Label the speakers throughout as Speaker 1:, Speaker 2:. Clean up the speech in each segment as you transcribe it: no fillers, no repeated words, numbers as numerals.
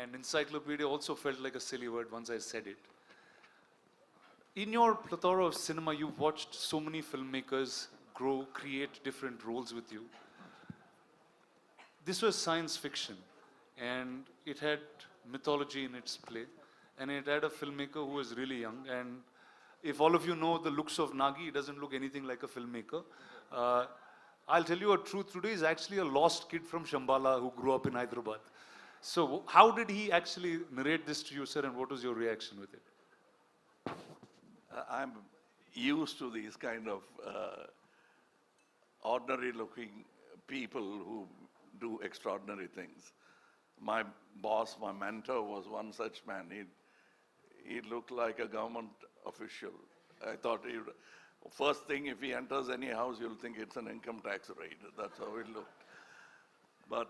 Speaker 1: And encyclopedia also felt like a silly word once I said it. In your plethora of cinema, you've watched so many filmmakers grow, create different roles with you. This was science fiction, and it had mythology in its play, and it had a filmmaker who was really young. And if all of you know the looks of Nagi, he doesn't look anything like a filmmaker. I'll tell you a truth today, he's actually a lost kid from Shambhala who grew up in Hyderabad. So how did he actually narrate this to you, sir, and what was your reaction with it?
Speaker 2: I'm used to these kind of ordinary looking people who do extraordinary things. My boss, my mentor was one such man. He looked like a government official. I thought first thing, if he enters any house, you'll think it's an income tax raid. That's how he looked. But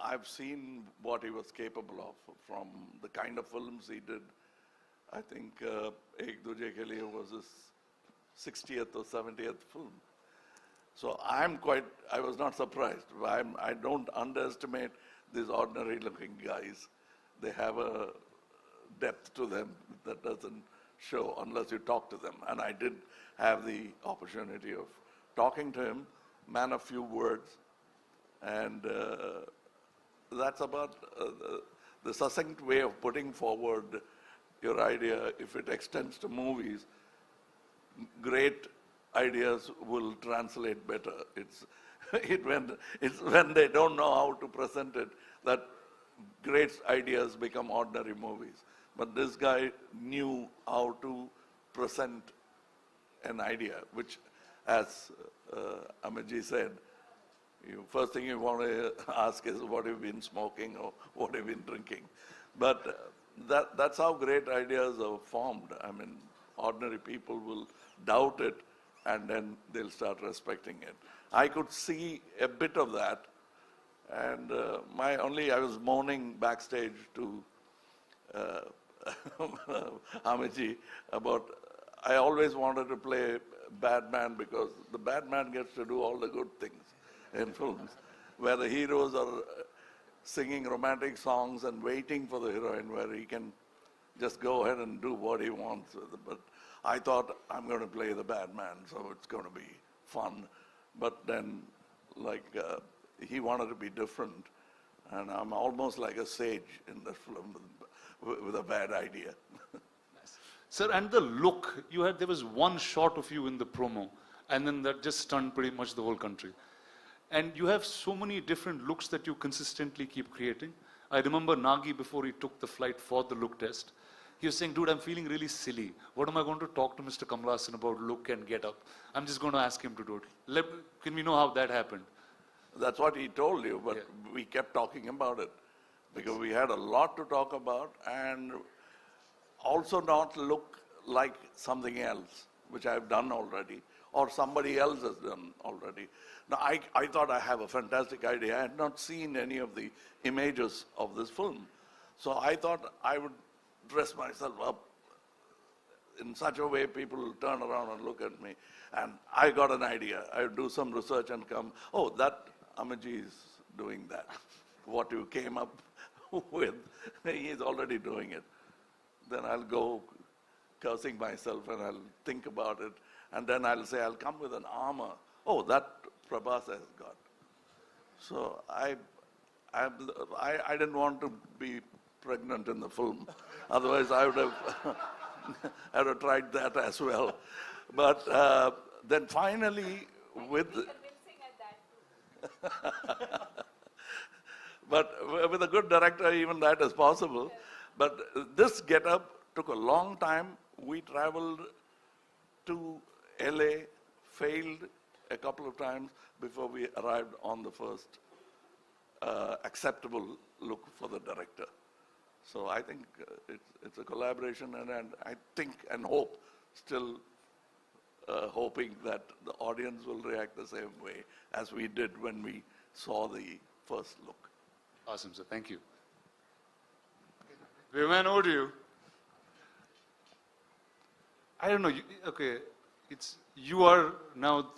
Speaker 2: I've seen what he was capable of from the kind of films he did. I think Ek Duje Ke Liye was his 60th or 70th film. So I was not surprised. I don't underestimate these ordinary looking guys. They have a depth to them that doesn't show unless you talk to them. And I did have the opportunity of talking to him, man of few words. And that's about the succinct way of putting forward your idea. If it extends to movies, great ideas will translate better. It's when they don't know how to present it that great ideas become ordinary movies. But this guy knew how to present an idea, which, as Amitji said, first thing you want to ask is what have you been smoking or what have you been drinking. But that's how great ideas are formed. I mean, ordinary people will doubt it and then they'll start respecting it. I could see a bit of that, and I was moaning backstage to Amitji about, I always wanted to play bad man because the bad man gets to do all the good things in films, where the heroes are singing romantic songs and waiting for the heroine, where he can just go ahead and do what he wants with it. But I thought, I'm going to play the bad man, so it's going to be fun. But then, he wanted to be different, and I'm almost like a sage in the film with a bad idea.
Speaker 1: Nice. Sir, and the look, there was one shot of you in the promo, and then that just stunned pretty much the whole country. And you have so many different looks that you consistently keep creating. I remember Nagi, before he took the flight for the look test, he was saying, dude, I'm feeling really silly. What am I going to talk to Mr. Kamal Haasan about look and get up? I'm just going to ask him to do it. Can we know how that happened?
Speaker 2: That's what he told you, but we kept talking about it because we had a lot to talk about and also not look like something else, which I've done already, or somebody else has done already. Now, I thought I have a fantastic idea. I had not seen any of the images of this film. So I thought I would dress myself up in such a way people will turn around and look at me. And I got an idea. I would do some research and come, oh, that Amitji is doing that. What you came up with, he's already doing it. Then I'll go cursing myself and I'll think about it. And then I'll say, I'll come with an armor. Oh, that Prabhas has got. So I didn't want to be pregnant in the film. Otherwise, I would have tried that as well. But then finally, with but with a good director, even that is possible. But this get-up took a long time. We traveled to LA, failed a couple of times before we arrived on the first acceptable look for the director. So I think it's a collaboration, and I think and hope, still hoping that the audience will react the same way as we did when we saw the first look.
Speaker 1: Awesome, sir. Thank you. Viman, over to you. I don't know. Okay, you are now